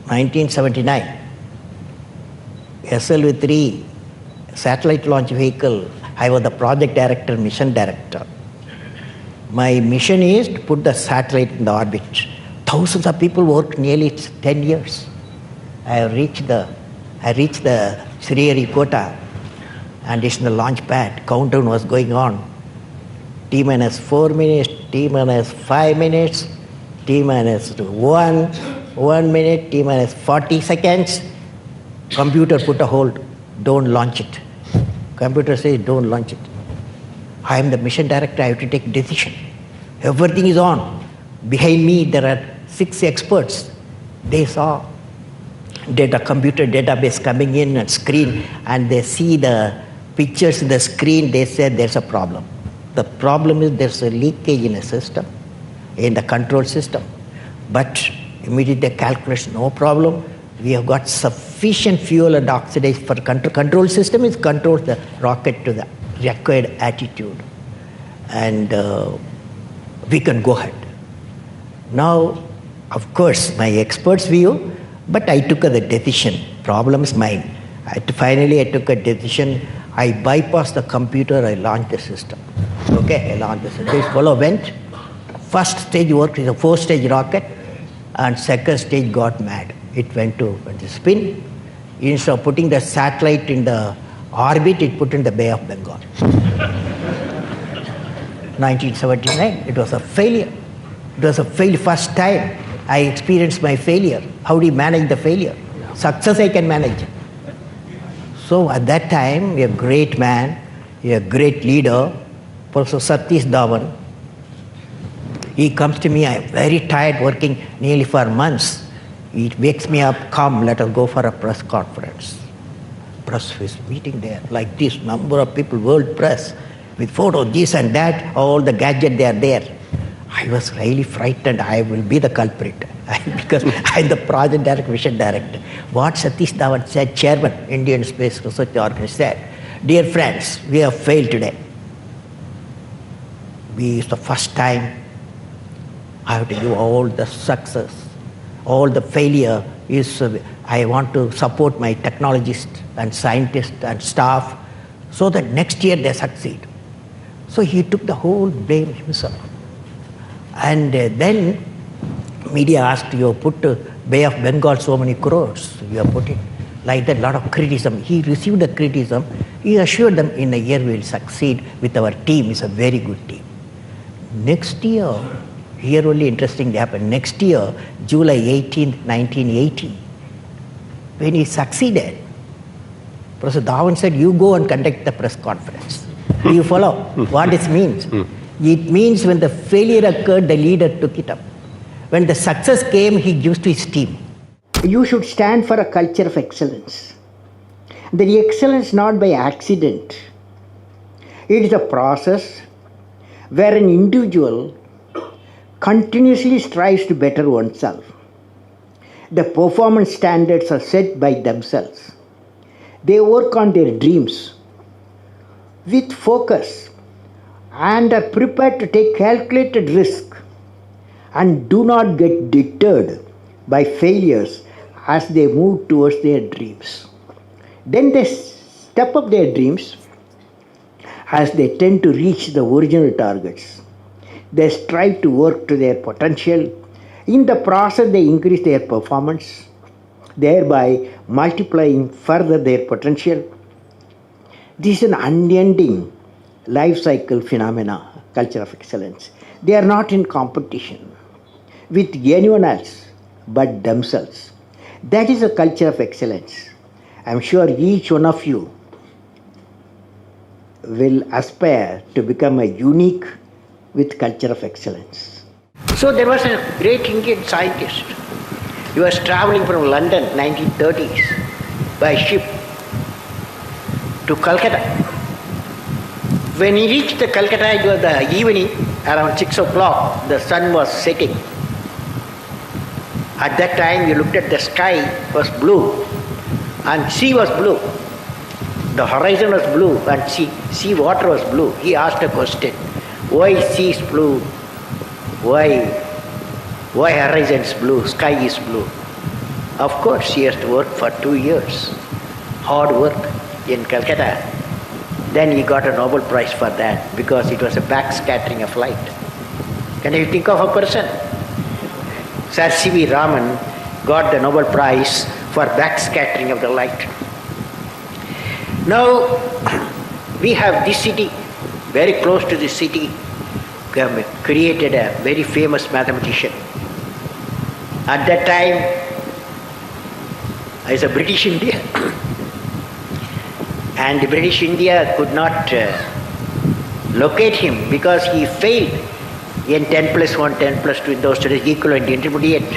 1979, SLV-3 satellite launch vehicle, I was the project director, mission director. My mission is to put the satellite in the orbit. Thousands of people worked nearly 10 years. I reached the Sriharikota and it's in the launch pad. Countdown was going on. T-minus 4 minutes, T-minus 5 minutes, T-minus 1 minute, T-minus 40 seconds. Computer put a hold. Don't launch it. Computer says, don't launch it. I am the mission director, I have to take decision. Everything is on. Behind me, there are 6 experts. They saw computer database coming in and screen, and they see the pictures in the screen. They said there's a problem. The problem is there's a leakage in the system, in the control system. But immediately calculation, no problem. We have got sufficient fuel and oxidation for control system. It controls the rocket to the required attitude. And we can go ahead. Now, of course, my expert's view, but I took the decision. Problem is mine. Finally, I took a decision. I bypassed the computer, I launched the system. Okay, I launched the system. This fellow went. First stage worked is a 4-stage rocket, and second stage got mad. It went to spin. Instead of putting the satellite in the orbit, it put in the Bay of Bengal. 1979, it was a failure. It was a failure. First time I experienced my failure. How do you manage the failure? Success I can manage. So at that time, a great man, a great leader, Professor Satish Dhawan, he comes to me, I am very tired working nearly for months. He wakes me up, come, let us go for a press conference. Press is meeting there, like this, number of people, world press, with photos, this and that, all the gadgets, they are there. I was really frightened, I will be the culprit, because I am the project director, mission director. What Satish Dhawan said, chairman, Indian Space Research Organization, said, dear friends, we have failed today. It's the first time I have to give all the success. All the failure is, I want to support my technologists and scientists and staff so that next year they succeed. So he took the whole blame himself. And then media asked, you put Bay of Bengal so many crores, you have put it. Like that, a lot of criticism. He received the criticism. He assured them in a year we will succeed with our team. It's a very good team. Next year, here only interesting happened. Next year, July 18th, 1980, when he succeeded, Professor Dhawan said, you go and conduct the press conference. Do you follow what it means? It means when the failure occurred, the leader took it up. When the success came, he gives to his team. You should stand for a culture of excellence. The excellence not by accident. It is a process where an individual continuously strives to better oneself. The performance standards are set by themselves. They work on their dreams with focus and are prepared to take calculated risk and do not get deterred by failures as they move towards their dreams. Then they step up their dreams as they tend to reach the original targets. They strive to work to their potential. In the process, they increase their performance, thereby multiplying further their potential. This is an unending life cycle phenomena, culture of excellence. They are not in competition with anyone else but themselves. That is a culture of excellence. I am sure each one of you will aspire to become a unique with culture of excellence. So there was a great Indian scientist. He was traveling from London, 1930s, by ship to Calcutta. When he reached the Calcutta, it was the evening, around 6 o'clock, the sun was setting. At that time, you looked at the sky, was blue, and sea was blue. The horizon was blue, and sea water was blue. He asked a question. Why sea is blue? Why horizon is blue? Sky is blue? Of course, he has to work for 2 years, hard work in Calcutta. Then he got a Nobel Prize for that because it was a backscattering of light. Can you think of a person? Sir C.V. Raman got the Nobel Prize for backscattering of the light. Now, we have this city, very close to this city, created a very famous mathematician. At that time, as a British India, and the British India could not locate him because he failed in 10 plus 1, 10 plus 2 in those studies, equivalent, intermediate,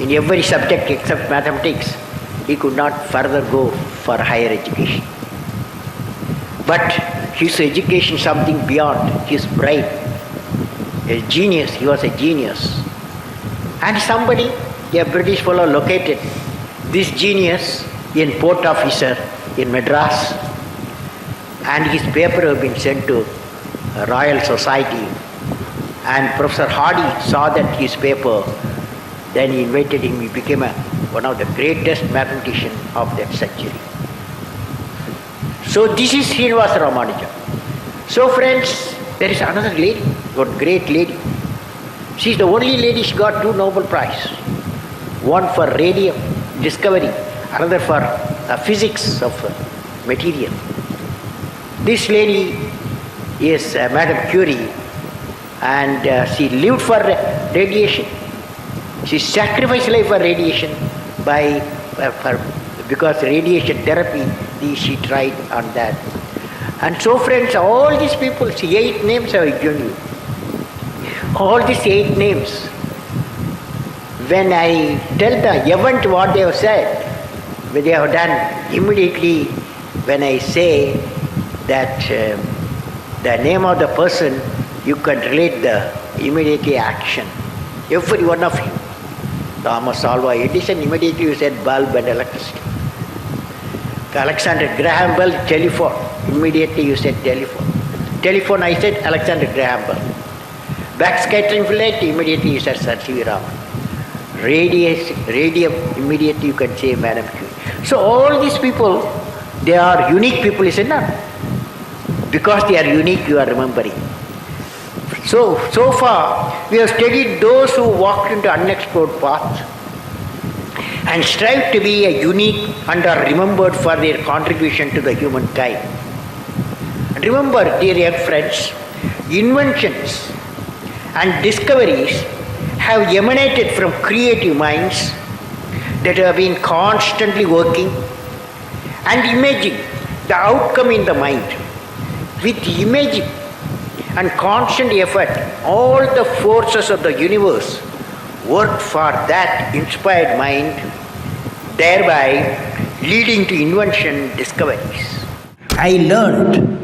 in every subject except mathematics. He could not further go for higher education. But his education something beyond, his brain, a genius, he was a genius. And somebody, a British fellow, located this genius in port officer in Madras, and his paper had been sent to Royal Society, and Professor Hardy saw that his paper, then he invited him. He became one of the greatest mathematicians of that century. So this is Srinivasa Ramanujan. So friends, there is another lady, one great lady. She is the only lady she got 2 Nobel Prizes. One for radium discovery, another for physics of material. This lady is Madame Curie, and she lived for radiation. She sacrificed life for radiation because radiation therapy, she tried on that. And so friends, all these people, see 8 names I have given you. All these 8 names, when I tell the event what they have said, what they have done, immediately when I say that the name of the person, you can relate the immediately action. Every one of you. Thomas Alva Edison, immediately you said bulb and electricity. Alexander Graham Bell, telephone. Immediately you said telephone. Telephone, I said Alexander Graham Bell. Backscattering light, immediately you said Sir C.V. Raman. Radium, immediately you can say Madame Curie. So all these people, they are unique people, is it not? Because they are unique, you are remembering. So far, we have studied those who walked into unexplored paths and strive to be a unique and are remembered for their contribution to the humankind. And remember, dear young friends, inventions and discoveries have emanated from creative minds that have been constantly working and imaging the outcome in the mind. With imaging and constant effort, all the forces of the universe work for that inspired mind, thereby leading to invention discoveries. I learned,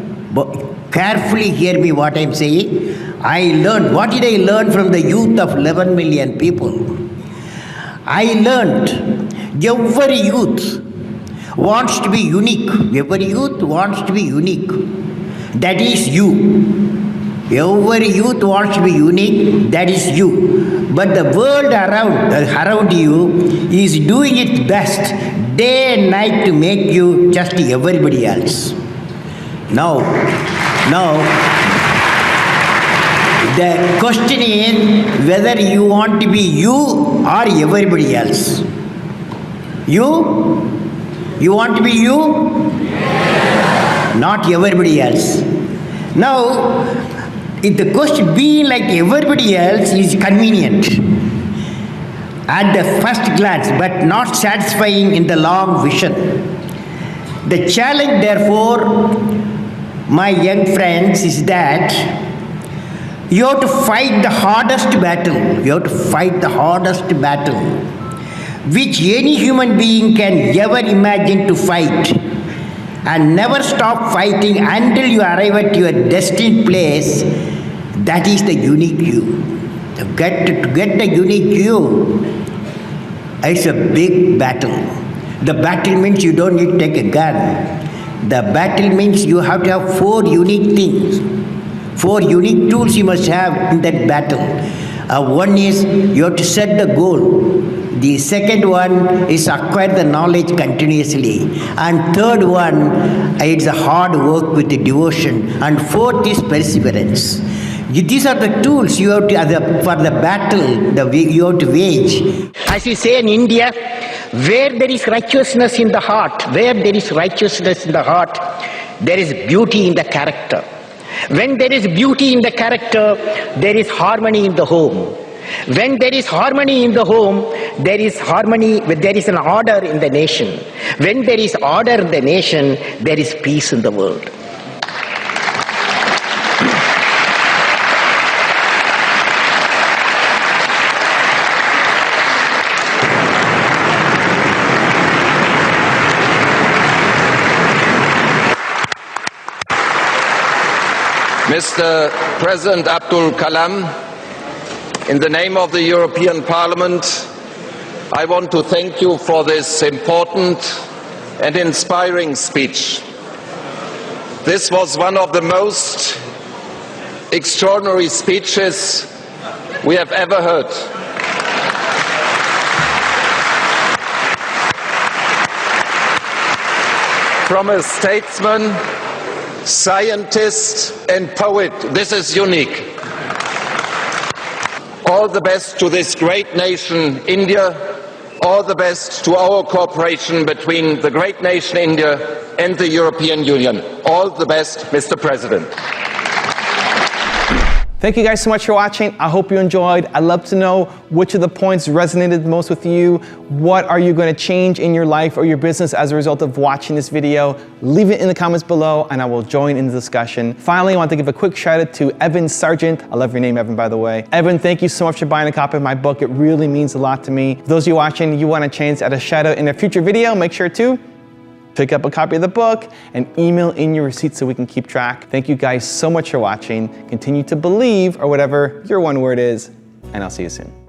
carefully hear me what I am saying, what did I learn from the youth of 11 million people? I learned every youth wants to be unique. Every youth wants to be unique. That is you. Every youth wants to be unique, that is you. But the world around you is doing its best day and night to make you just everybody else. Now, the question is whether you want to be you or everybody else. You want to be you? Not everybody else. Now, if the question being like everybody else is convenient at the first glance, but not satisfying in the long vision. The challenge, therefore, my young friends, is that you have to fight the hardest battle. You have to fight the hardest battle which any human being can ever imagine to fight, and never stop fighting until you arrive at your destined place. That is the unique you. To get the unique you, it's a big battle. The battle means you don't need to take a gun. The battle means you have to have 4 unique things. 4 unique tools you must have in that battle. One is you have to set the goal. The second one is acquire the knowledge continuously. And third one, it's a hard work with the devotion. And fourth is perseverance. These are the tools you have to, for the battle you have to wage. As we say in India, where there is righteousness in the heart, there is beauty in the character. When there is beauty in the character, there is harmony in the home. When there is harmony in the home, there is an order in the nation. When there is order in the nation, there is peace in the world. Mr. President Abdul Kalam, in the name of the European Parliament, I want to thank you for this important and inspiring speech. This was one of the most extraordinary speeches we have ever heard. From a statesman, scientist and poet, this is unique. All the best to this great nation, India. All the best to our cooperation between the great nation, India, and the European Union. All the best, Mr. President. Thank you guys so much for watching. I hope you enjoyed. I'd love to know which of the points resonated most with you. What are you going to change in your life or your business as a result of watching this video? Leave it in the comments below and I will join in the discussion. Finally, I want to give a quick shout out to Evan Sargent. I love your name, Evan, by the way. Evan, thank you so much for buying a copy of my book. It really means a lot to me. For those of you watching, you want a chance at a shout out in a future video, make sure to pick up a copy of the book and email in your receipts so we can keep track. Thank you guys so much for watching. Continue to believe, or whatever your one word is, and I'll see you soon.